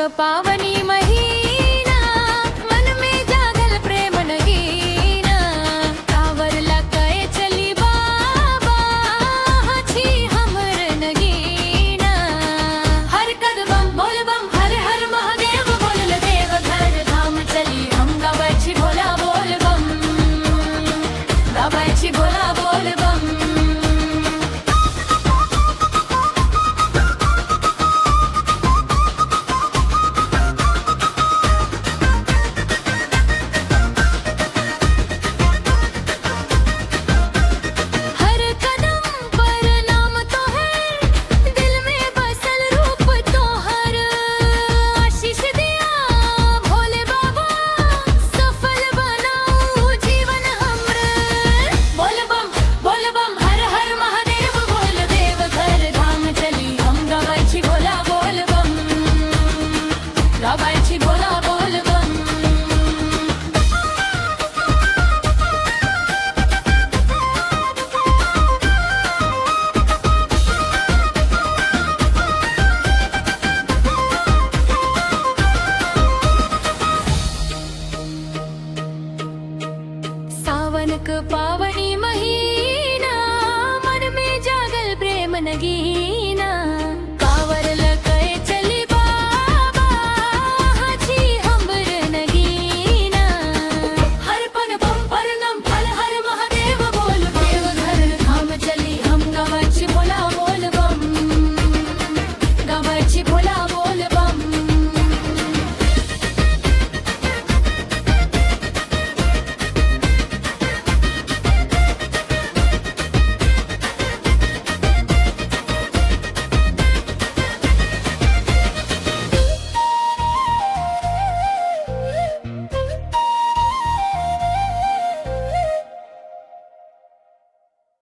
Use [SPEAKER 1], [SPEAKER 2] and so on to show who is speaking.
[SPEAKER 1] पावनी महीना, मन में जागल प्रेम नगीना। कावरला कहे चली बाबा, छी हमर नगीना। हर कदम बोल बम, हर हर महादेव बोल देव घर धाम चली। हम गाबै छी भोला बोल बम, गाबै छी भोला बोल बम। सावन क पावनी महीना,